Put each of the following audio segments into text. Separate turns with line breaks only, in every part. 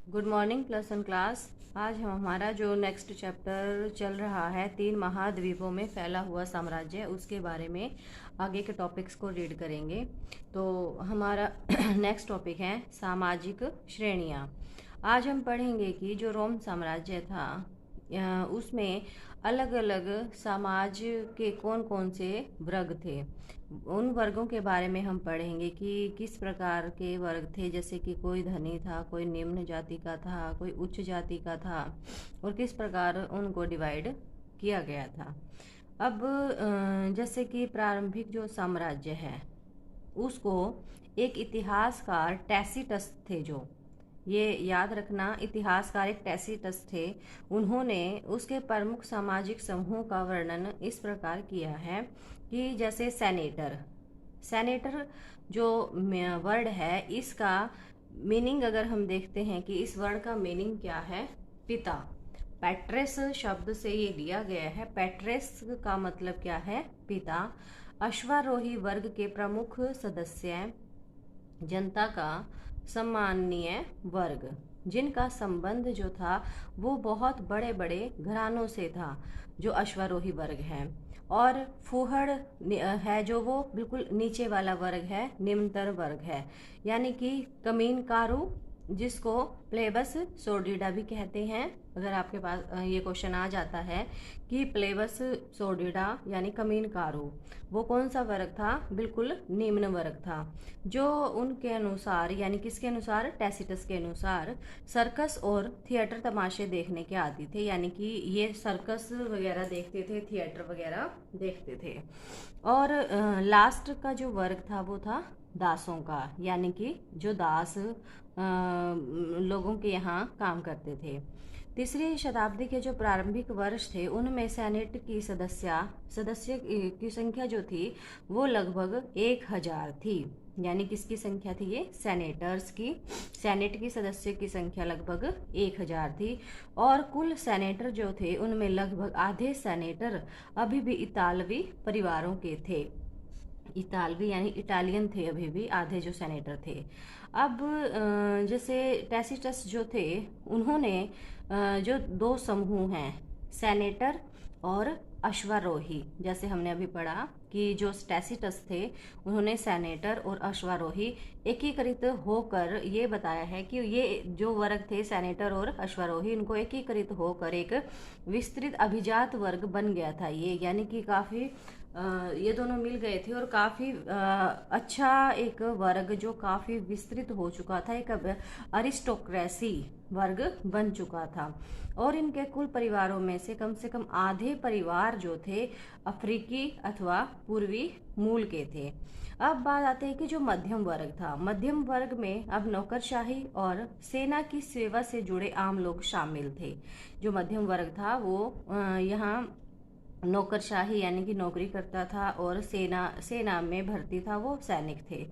Good morning plus one class. आज हम हमारा जो नेक्स्ट चैप्टर चल रहा है 3 महाद्वीपों में फैला हुआ साम्राज्य, उसके बारे में आगे के टॉपिक्स को रीड करेंगे। तो हमारा नेक्स्ट टॉपिक है सामाजिक श्रेणियाँ। आज हम पढ़ेंगे कि जो रोम साम्राज्य था उसमें अलग अलग समाज के कौन कौन से वर्ग थे। उन वर्गों के बारे में हम पढ़ेंगे कि किस प्रकार के वर्ग थे, जैसे कि कोई धनी था, कोई निम्न जाति का था, कोई उच्च जाति का था, और किस प्रकार उनको डिवाइड किया गया था। अब जैसे कि प्रारंभिक जो साम्राज्य है उसको एक इतिहासकार टैसीटस थे, जो ये याद रखना, इतिहासकार एक टैसीटस थे। उन्होंने उसके प्रमुख सामाजिक समूह का वर्णन इस प्रकार किया है कि जैसे सेनेटर सेनेटर जो वर्ड है, इसका मीनिंग अगर हम देखते हैं कि इस वर्ड का मीनिंग क्या है, पिता। पैट्रेस शब्द से ये लिया गया है। पैट्रेस का मतलब क्या है, पिता। अश्वारोही वर्ग के प्रमुख सदस्य, जनता का सम्माननीय वर्ग, जिनका संबंध जो था वो बहुत बड़े बड़े घरानों से था, जो अश्वारोही वर्ग है। और फूहड़ है जो वो बिल्कुल नीचे वाला वर्ग है, निम्नतर वर्ग है, यानी कि कमीनकारू, जिसको प्लेबस सोर्डिडा भी कहते हैं। अगर आपके पास ये क्वेश्चन आ जाता है कि प्लेबस सोर्डिडा यानी कमीनकारू वो कौन सा वर्ग था, बिल्कुल निम्न वर्ग था, जो उनके अनुसार, यानी किसके अनुसार, टैसीटस के अनुसार, सर्कस और थिएटर तमाशे देखने के आदी थे। यानी कि ये सर्कस वगैरह देखते थे, थिएटर वगैरह देखते थे। और लास्ट का जो वर्ग था वो था दासों का, यानी कि जो दास लोगों के यहाँ काम करते थे। तीसरी शताब्दी के जो प्रारंभिक वर्ष थे उनमें सेनेट की सदस्य की संख्या जो थी वो लगभग 1000 थी। यानी किसकी संख्या थी ये, सेनेटर्स की। सेनेट की सदस्य की संख्या लगभग 1000 थी। और कुल सेनेटर जो थे उनमें लगभग आधे सेनेटर अभी भी इतालवी परिवारों के थे। इतालवी यानी इटालियन थे अभी भी आधे जो सेनेटर थे। अब जैसे टैसीटस जो थे उन्होंने जो दो समूह हैं, सेनेटर और अश्वारोही, जैसे हमने अभी पढ़ा कि जो टैसीटस थे उन्होंने सेनेटर और अश्वारोही एकीकृत होकर ये बताया है कि ये जो वर्ग थे सेनेटर और अश्वारोही, इनको एकीकृत होकर एक विस्तृत अभिजात वर्ग बन गया था ये। यानी कि काफ़ी ये दोनों मिल गए थे और काफ़ी अच्छा एक वर्ग जो काफ़ी विस्तृत हो चुका था, एक अरिस्टोक्रेसी वर्ग बन चुका था। और इनके कुल परिवारों में से कम आधे परिवार जो थे अफ्रीकी अथवा पूर्वी मूल के थे। अब बात आते हैं कि जो मध्यम वर्ग था, मध्यम वर्ग में अब नौकरशाही और सेना की सेवा से जुड़े आम लोग शामिल थे। जो मध्यम वर्ग था वो यहाँ नौकरशाही यानी कि नौकरी करता था, और सेना में भर्ती था, वो सैनिक थे।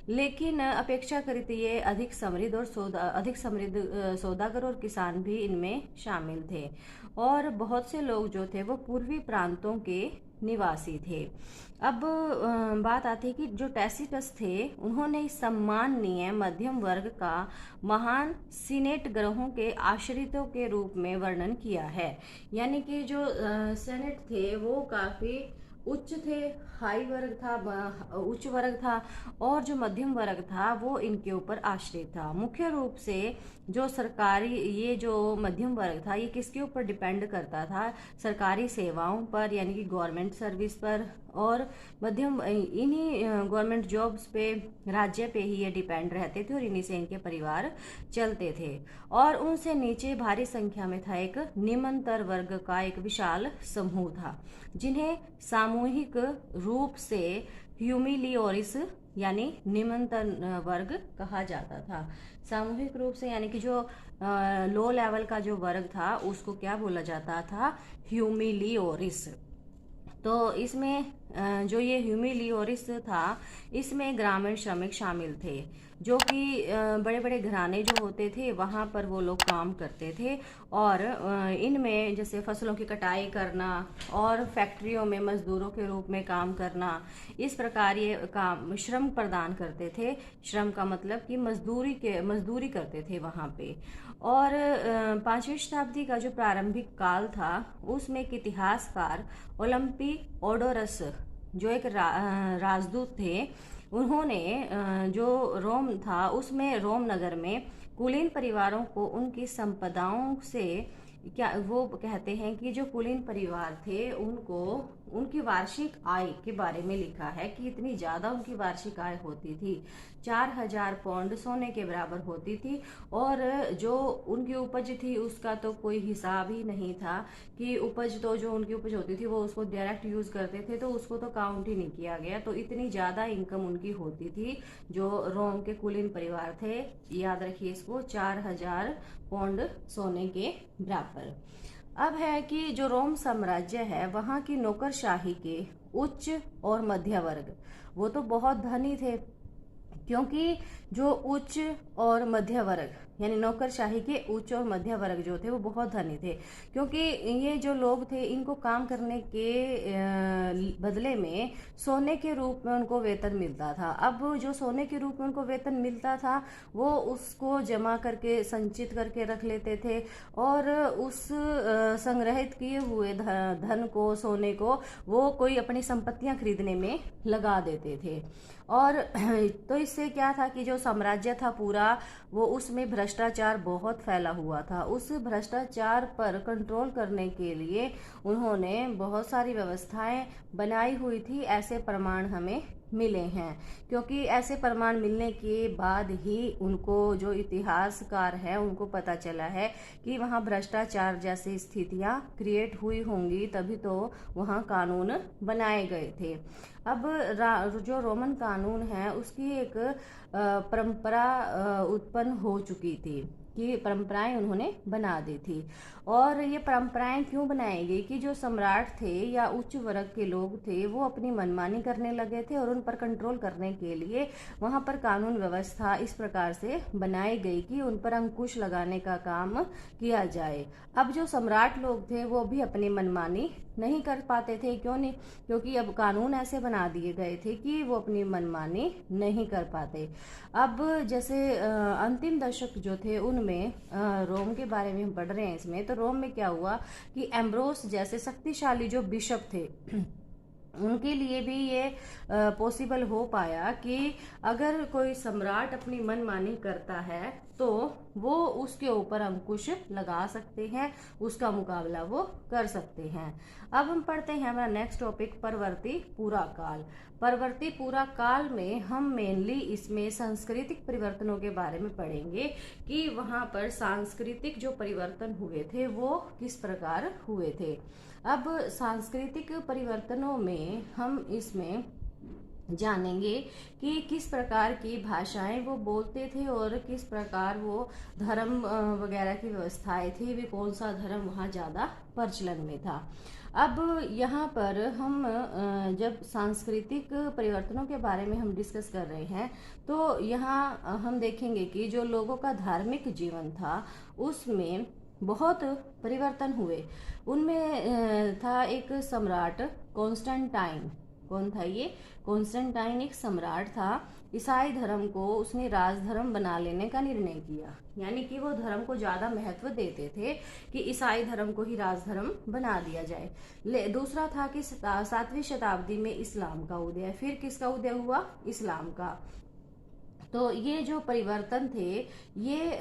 लेकिन अपेक्षाकृत ये अधिक समृद्ध और सौदागर और किसान भी इनमें शामिल थे। और बहुत से लोग जो थे वो पूर्वी प्रांतों के निवासी थे। अब बात आती है कि जो टैसीटस थे उन्होंने इस सम्माननीय मध्यम वर्ग का महान सीनेट ग्रहों के आश्रितों के रूप में वर्णन किया है। यानी कि जो सेनेट थे वो काफ़ी उच्च थे, हाई वर्ग था, उच्च वर्ग था, और जो मध्यम वर्ग था वो इनके ऊपर आश्रित था। मुख्य रूप से जो सरकारी, ये जो मध्यम वर्ग था ये किसके ऊपर डिपेंड करता था, सरकारी सेवाओं पर, यानी कि गवर्नमेंट सर्विस पर, और मध्यम इन्हीं गवर्नमेंट जॉब्स पे, राज्य पे ही ये डिपेंड रहते थे, और इन्हीं से इनके परिवार चलते थे। और उनसे नीचे भारी संख्या में था एक निम्नतर वर्ग का एक विशाल समूह था, जिन्हें सामूहिक रूप से ह्यूमिलियोरिस यानी निम्नतर वर्ग कहा जाता था। सामूहिक रूप से यानी कि जो लो लेवल का जो वर्ग था उसको क्या बोला जाता था, ह्यूमिलियोरिस। तो इसमें जो ये ह्यूमिलियोरिस था, इसमें ग्रामीण श्रमिक शामिल थे, जो कि बड़े बड़े घराने जो होते थे वहाँ पर वो लोग काम करते थे। और इनमें जैसे फसलों की कटाई करना और फैक्ट्रियों में मजदूरों के रूप में काम करना, इस प्रकार ये काम श्रम प्रदान करते थे। श्रम का मतलब कि मजदूरी करते थे वहाँ पे। और 5वीं शताब्दी का जो प्रारंभिक काल था, उसमें एक इतिहासकार ओलंपिओडोरस, जो एक राजदूत थे, उन्होंने जो रोम था उसमें, रोम नगर में कुलीन परिवारों को उनकी संपदाओं से, क्या वो कहते हैं कि जो कुलीन परिवार थे उनको उनकी वार्षिक आय के बारे में लिखा है कि इतनी ज़्यादा उनकी वार्षिक आय होती थी, 4000 पौंड सोने के बराबर होती थी। और जो उनकी उपज थी उसका तो कोई हिसाब ही नहीं था कि उपज, तो जो उनकी उपज होती थी वो उसको डायरेक्ट यूज़ करते थे, तो उसको तो काउंट ही नहीं किया गया। तो इतनी ज़्यादा इनकम उनकी होती थी जो रोम के कुलीन परिवार थे, याद रखिए इसको, 4000 पौंड सोने के बराबर। अब है कि जो रोम साम्राज्य है, वहाँ की नौकरशाही के उच्च और मध्य वर्ग, वो तो बहुत धनी थे, क्योंकि जो उच्च और मध्य वर्ग यानी नौकरशाही के उच्च और मध्य वर्ग जो थे वो बहुत धनी थे, क्योंकि ये जो लोग थे इनको काम करने के बदले में सोने के रूप में उनको वेतन मिलता था। अब जो सोने के रूप में उनको वेतन मिलता था वो उसको जमा करके संचित करके रख लेते थे, और उस संग्रहित किए हुए धन को, सोने को, वो कोई अपनी संपत्तियां खरीदने में लगा देते थे। और तो इससे क्या था कि जो साम्राज्य था पूरा, वो उसमें भ्रष्टाचार बहुत फैला हुआ था। उस भ्रष्टाचार पर कंट्रोल करने के लिए उन्होंने बहुत सारी व्यवस्थाएं बनाई हुई थी। ऐसे प्रमाण हमें मिले हैं, क्योंकि ऐसे प्रमाण मिलने के बाद ही उनको, जो इतिहासकार हैं, उनको पता चला है कि वहाँ भ्रष्टाचार जैसी स्थितियाँ क्रिएट हुई होंगी, तभी तो वहाँ कानून बनाए गए थे। अब जो रोमन कानून है उसकी एक परंपरा उत्पन्न हो चुकी थी, कि परंपराएं उन्होंने बना दी थी। और ये परंपराएं क्यों बनाई गई कि जो सम्राट थे या उच्च वर्ग के लोग थे वो अपनी मनमानी करने लगे थे, और उन पर कंट्रोल करने के लिए वहाँ पर कानून व्यवस्था इस प्रकार से बनाई गई कि उन पर अंकुश लगाने का काम किया जाए। अब जो सम्राट लोग थे वो भी अपनी मनमानी नहीं कर पाते थे। क्यों नहीं? क्योंकि अब कानून ऐसे बना दिए गए थे कि वो अपनी मनमानी नहीं कर पाते। अब जैसे अंतिम दशक जो थे उनमें रोम के बारे में हम पढ़ रहे हैं इसमें, तो रोम में क्या हुआ कि एम्ब्रोस जैसे शक्तिशाली जो बिशप थे उनके लिए भी ये पॉसिबल हो पाया कि अगर कोई सम्राट अपनी मनमानी करता है तो वो उसके ऊपर अंकुश लगा सकते हैं, उसका मुकाबला वो कर सकते हैं। अब हम पढ़ते हैं हमारा नेक्स्ट टॉपिक, परवर्ती पूरा काल। परवर्ती पूरा काल में हम मेनली इसमें सांस्कृतिक परिवर्तनों के बारे में पढ़ेंगे कि वहाँ पर सांस्कृतिक जो परिवर्तन हुए थे वो किस प्रकार हुए थे। अब सांस्कृतिक परिवर्तनों में हम इसमें जानेंगे कि किस प्रकार की भाषाएं वो बोलते थे और किस प्रकार वो धर्म वगैरह की व्यवस्थाएं थी, वे कौन सा धर्म वहाँ ज़्यादा प्रचलन में था। अब यहाँ पर हम जब सांस्कृतिक परिवर्तनों के बारे में हम डिस्कस कर रहे हैं, तो यहाँ हम देखेंगे कि जो लोगों का धार्मिक जीवन था उसमें बहुत परिवर्तन हुए। उनमें था एक सम्राट कॉन्स्टेंटाइन। कौन था ये? कॉन्स्टेंटाइन एक सम्राट था। ईसाई धर्म को उसने राजधर्म बना लेने का निर्णय किया, यानी कि वो धर्म को ज़्यादा महत्व देते थे कि ईसाई धर्म को ही राजधर्म बना दिया जाए। दूसरा था कि 7वीं शताब्दी में इस्लाम का उदय। फिर किसका उदय हुआ? इस्लाम का। तो ये जो परिवर्तन थे ये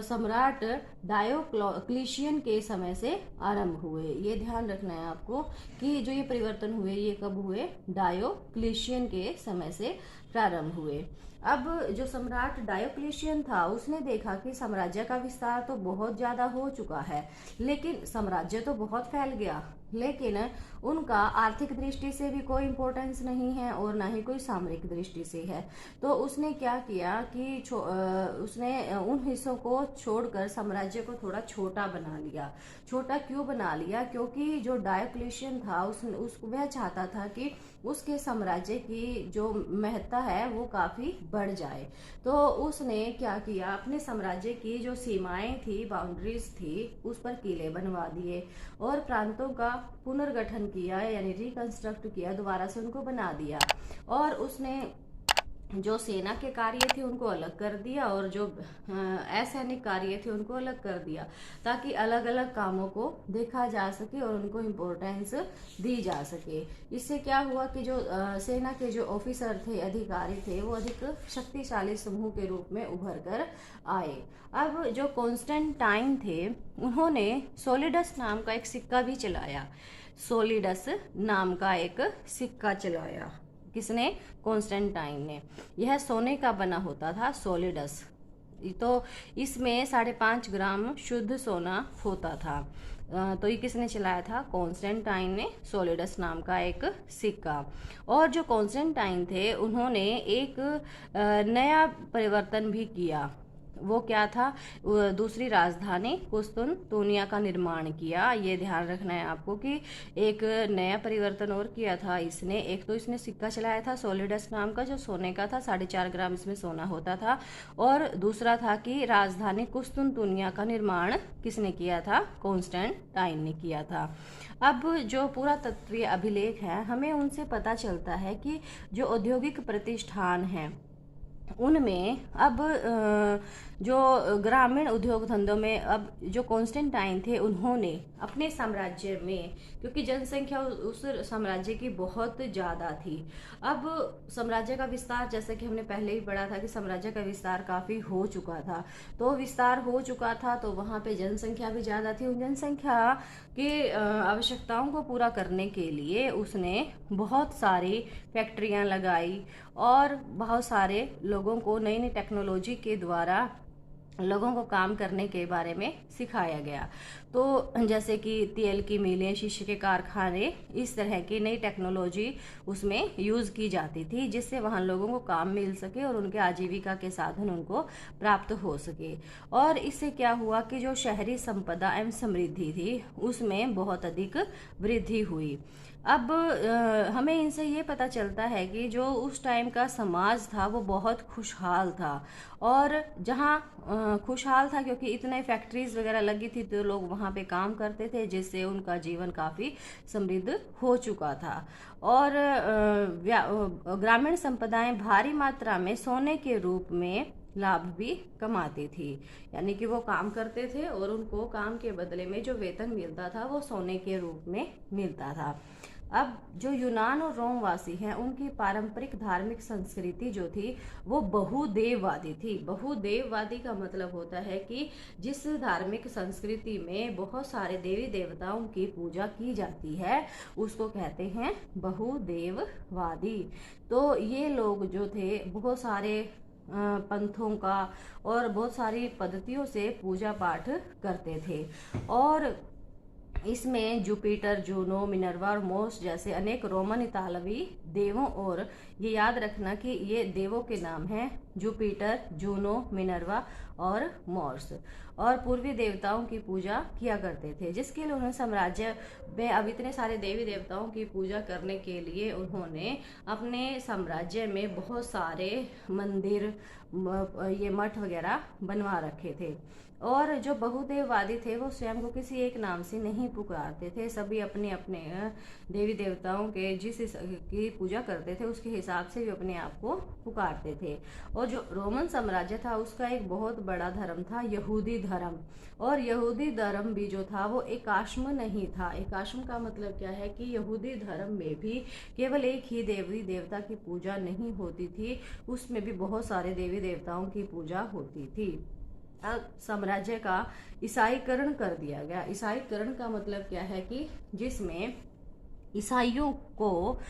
सम्राट डायोक्लिशियन के समय से आरंभ हुए। ये ध्यान रखना है आपको कि जो ये परिवर्तन हुए ये कब हुए? डायोक्लिशियन के समय से प्रारंभ हुए। अब जो सम्राट डायोक्लिशियन था उसने देखा कि साम्राज्य का विस्तार तो बहुत ज़्यादा हो चुका है, लेकिन साम्राज्य तो बहुत फैल गया, लेकिन उनका आर्थिक दृष्टि से भी कोई इम्पोर्टेंस नहीं है और ना ही कोई सामरिक दृष्टि से है। तो उसने क्या किया कि उसने उन हिस्सों को छोड़कर साम्राज्य को थोड़ा छोटा बना लिया। छोटा क्यों बना लिया? क्योंकि जो डायोक्लिशियन था वह चाहता था कि उसके साम्राज्य की जो महत्ता है वो काफ़ी बढ़ जाए। तो उसने क्या किया, अपने साम्राज्य की जो सीमाएं थी, बाउंड्रीज थी, उस पर किले बनवा दिए और प्रांतों का पुनर्गठन किया, यानी रिकंस्ट्रक्ट किया, दोबारा से उनको बना दिया। और उसने जो सेना के कार्य थे उनको अलग कर दिया और जो असैनिक कार्य थे उनको अलग कर दिया, ताकि अलग अलग कामों को देखा जा सके और उनको इम्पोर्टेंस दी जा सके। इससे क्या हुआ कि जो सेना के जो ऑफिसर थे, अधिकारी थे, वो अधिक शक्तिशाली समूह के रूप में उभर कर आए। अब जो कॉन्स्टेंटाइन थे, उन्होंने सोलिडस नाम का एक सिक्का भी चलाया। सोलिडस नाम का एक सिक्का चलाया। किसने? कॉन्स्टेंटाइन ने। यह सोने का बना होता था, सोलिडस। तो इसमें 5.5 ग्राम शुद्ध सोना होता था। तो ये किसने चलाया था? कॉन्स्टेंटाइन ने, सोलिडस नाम का एक सिक्का। और जो कॉन्स्टेंटाइन थे, उन्होंने एक नया परिवर्तन भी किया। वो क्या था? दूसरी राजधानी कुस्तुनतुनिया का निर्माण किया। ये ध्यान रखना है आपको कि एक नया परिवर्तन और किया था इसने। एक तो इसने सिक्का चलाया था सोलिडस नाम का, जो सोने का था, 4.5 ग्राम इसमें सोना होता था। और दूसरा था कि राजधानी कुस्तुनतुनिया का निर्माण किसने किया था? कॉन्स्टेंटाइन ने किया था। अब जो पुरातत्वीय अभिलेख है, हमें उनसे पता चलता है कि जो औद्योगिक प्रतिष्ठान हैं उनमें अब जो ग्रामीण उद्योग धंधों में, अब जो कॉन्स्टेंटाइन थे उन्होंने अपने साम्राज्य में, क्योंकि जनसंख्या उस साम्राज्य की बहुत ज़्यादा थी, अब साम्राज्य का विस्तार, जैसे कि हमने पहले ही पढ़ा था कि साम्राज्य का विस्तार काफ़ी हो चुका था। तो विस्तार हो चुका था तो वहाँ पे जनसंख्या भी ज़्यादा थी। उन जनसंख्या की आवश्यकताओं को पूरा करने के लिए उसने बहुत सारी फैक्ट्रियाँ लगाई और बहुत सारे लोगों को नई नई टेक्नोलॉजी के द्वारा लोगों को काम करने के बारे में सिखाया गया। तो जैसे कि तेल की मिलें, शीशे के कारखाने, इस तरह की नई टेक्नोलॉजी उसमें यूज़ की जाती थी, जिससे वहाँ लोगों को काम मिल सके और उनके आजीविका के साधन उनको प्राप्त हो सके। और इससे क्या हुआ कि जो शहरी संपदा एवं समृद्धि थी उसमें बहुत अधिक वृद्धि हुई। अब हमें इनसे ये पता चलता है कि जो उस टाइम का समाज था वो बहुत खुशहाल था। और जहाँ खुशहाल था क्योंकि इतने फैक्ट्रीज वगैरह लगी थी तो लोग वहाँ पे काम करते थे, जिससे उनका जीवन काफ़ी समृद्ध हो चुका था। और ग्रामीण संप्रदाय भारी मात्रा में सोने के रूप में लाभ भी कमाती थी, यानी कि वो काम करते थे और उनको काम के बदले में जो वेतन मिलता था वो सोने के रूप में मिलता था। अब जो यूनान और रोमवासी हैं उनकी पारंपरिक धार्मिक संस्कृति जो थी वो बहुदेववादी थी। बहुदेववादी का मतलब होता है कि जिस धार्मिक संस्कृति में बहुत सारे देवी देवताओं की पूजा की जाती है उसको कहते हैं बहुदेववादी। तो ये लोग जो थे बहुत सारे पंथों का और बहुत सारी पद्धतियों से पूजा पाठ करते थे। और इसमें जुपिटर, जूनो, मिनर्वा और मोर्स जैसे अनेक रोमन इतालवी देवों, और ये याद रखना कि ये देवों के नाम हैं, जुपिटर, जूनो, मिनर्वा और मोर्स, और पूर्वी देवताओं की पूजा किया करते थे। जिसके लिए उन्होंने साम्राज्य में अब इतने सारे देवी देवताओं की पूजा करने के लिए उन्होंने अपने साम्राज्य में बहुत सारे मंदिर, ये मठ वगैरह बनवा रखे थे। और जो बहुदेववादी थे वो स्वयं को किसी एक नाम से नहीं पुकारते थे, सभी अपने अपने देवी देवताओं के जिस की पूजा करते थे उसके हिसाब से भी अपने आप को पुकारते थे। और जो रोमन साम्राज्य था उसका एक बहुत बड़ा धर्म था यहूदी धर्म, और यहूदी धर्म भी जो था वो एकाश्म नहीं था। एकाश्म का मतलब क्या है कि यहूदी धर्म में भी केवल एक ही देवी देवता की पूजा नहीं होती थी, उसमें भी बहुत सारे देवी देवताओं की पूजा होती थी। साम्राज्य का ईसाईकरण कर दिया गया। ईसाईकरण का मतलब क्या है कि जिसमें ईसाइयों को,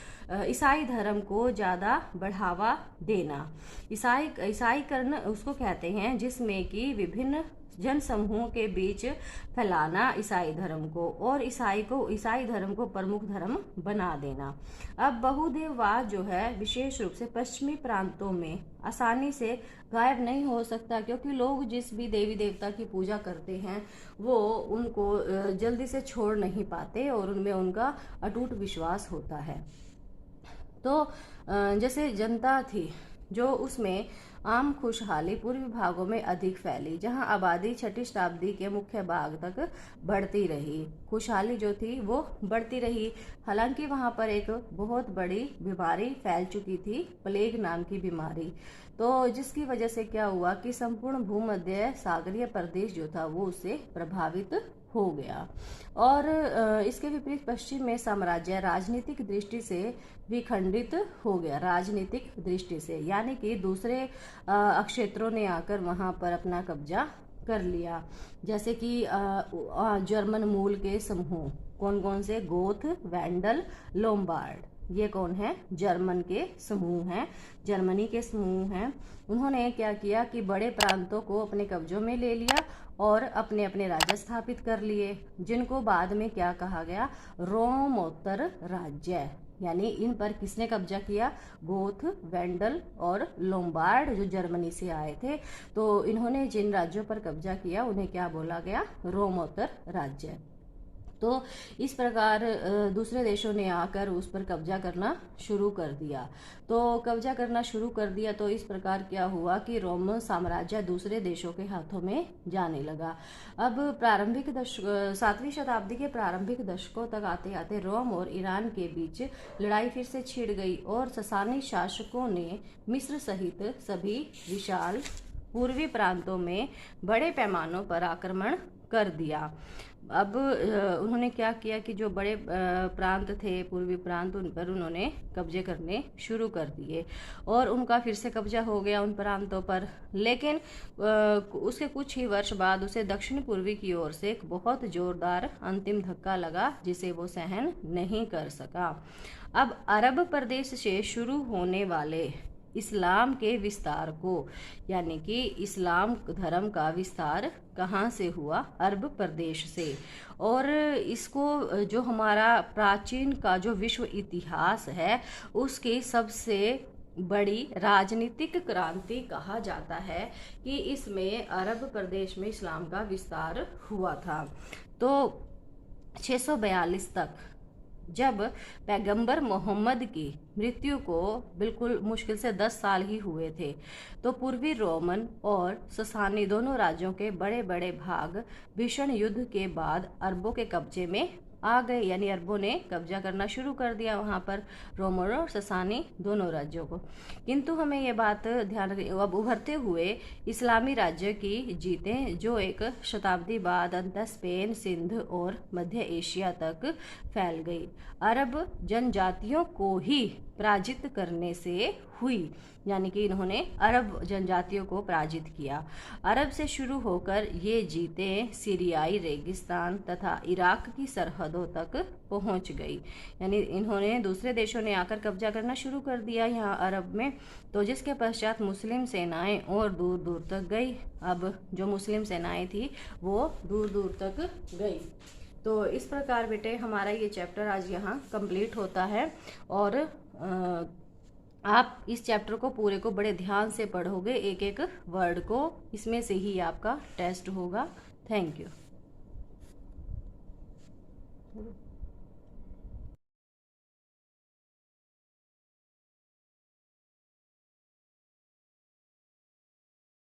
ईसाई धर्म को ज़्यादा बढ़ावा देना। ईसाईकरण उसको कहते हैं जिसमें कि विभिन्न जन समूहों के बीच फैलाना ईसाई धर्म को, और ईसाई धर्म को प्रमुख धर्म बना देना। अब बहुदेववाद जो है विशेष रूप से पश्चिमी प्रांतों में आसानी से गायब नहीं हो सकता, क्योंकि लोग जिस भी देवी देवता की पूजा करते हैं वो उनको जल्दी से छोड़ नहीं पाते और उनमें उनका अटूट विश्वास होता है। तो जैसे जनता थी जो उसमें आम खुशहाली पूर्वी भागों में अधिक फैली, जहां आबादी 6वीं शताब्दी के मुख्य भाग तक बढ़ती रही। खुशहाली जो थी वो बढ़ती रही। हालांकि वहां पर एक बहुत बड़ी बीमारी फैल चुकी थी, प्लेग नाम की बीमारी। तो जिसकी वजह से क्या हुआ कि संपूर्ण भूमध्य सागरीय प्रदेश जो था वो उससे प्रभावित हो गया। और इसके विपरीत पश्चिम में साम्राज्य राजनीतिक दृष्टि से विखंडित हो गया। राजनीतिक दृष्टि से यानी कि दूसरे क्षेत्रों ने आकर वहां पर अपना कब्जा कर लिया। जैसे कि जर्मन मूल के समूह कौन कौन से, गोथ, वैंडल, लोम्बार्ड, ये कौन है, जर्मन के समूह हैं, जर्मनी के समूह हैं। उन्होंने क्या किया कि बड़े प्रांतों को अपने कब्जों में ले लिया और अपने अपने राज्य स्थापित कर लिए, जिनको बाद में क्या कहा गया, रोमोत्तर राज्य। यानी इन पर किसने कब्जा किया, गोथ, वेंडल और लोम्बार्ड जो जर्मनी से आए थे। तो इन्होंने जिन राज्यों पर कब्जा किया उन्हें क्या बोला गया, रोमोत्तर राज्य। तो इस प्रकार दूसरे देशों ने आकर उस पर कब्जा करना शुरू कर दिया। तो कब्जा करना शुरू कर दिया तो इस प्रकार क्या हुआ कि रोमन साम्राज्य दूसरे देशों के हाथों में जाने लगा। अब प्रारंभिक 7वीं शताब्दी के प्रारंभिक दशकों तक आते आते रोम और ईरान के बीच लड़ाई फिर से छिड़ गई और ससानी शासकों ने मिस्र सहित सभी विशाल पूर्वी प्रांतों में बड़े पैमानों पर आक्रमण कर दिया। अब उन्होंने क्या किया कि जो बड़े प्रांत थे, पूर्वी प्रांत, उन पर उन्होंने कब्जे करने शुरू कर दिए और उनका फिर से कब्जा हो गया उन प्रांतों पर। लेकिन उसके कुछ ही वर्ष बाद उसे दक्षिण पूर्वी की ओर से एक बहुत जोरदार अंतिम धक्का लगा जिसे वो सहन नहीं कर सका। अब अरब प्रदेश से शुरू होने वाले इस्लाम के विस्तार को, यानी कि इस्लाम धर्म का विस्तार कहाँ से हुआ, अरब प्रदेश से। और इसको जो हमारा प्राचीन का जो विश्व इतिहास है उसकी सबसे बड़ी राजनीतिक क्रांति कहा जाता है कि इसमें अरब प्रदेश में इस्लाम का विस्तार हुआ था। तो 642 तक जब पैगंबर मोहम्मद की मृत्यु को बिल्कुल मुश्किल से 10 साल ही हुए थे, तो पूर्वी रोमन और ससानी दोनों राज्यों के बड़े बड़े भाग भीषण युद्ध के बाद अरबों के कब्जे में आ गए। यानी अरबों ने कब्जा करना शुरू कर दिया वहाँ पर रोमन और ससानी दोनों राज्यों को। किंतु हमें ये बात ध्यान रखनी, अब उभरते हुए इस्लामी राज्य की जीतें जो एक शताब्दी बाद अंततः स्पेन, सिंध और मध्य एशिया तक फैल गई, अरब जनजातियों को ही पराजित करने से हुई। यानी कि इन्होंने अरब जनजातियों को पराजित किया। अरब से शुरू होकर ये जीतें सीरियाई रेगिस्तान तथा इराक की सरहदों तक पहुंच गई। यानी इन्होंने दूसरे देशों ने आकर कब्जा करना शुरू कर दिया यहाँ अरब में। तो जिसके पश्चात मुस्लिम सेनाएं और दूर दूर तक गई। अब जो मुस्लिम सेनाएं थी वो दूर दूर तक गई। तो इस प्रकार बेटे हमारा ये चैप्टर आज यहाँ कंप्लीट होता है। और आप इस चैप्टर को पूरे को बड़े ध्यान से पढ़ोगे, एक एक वर्ड को, इसमें से ही आपका टेस्ट होगा। Thank you.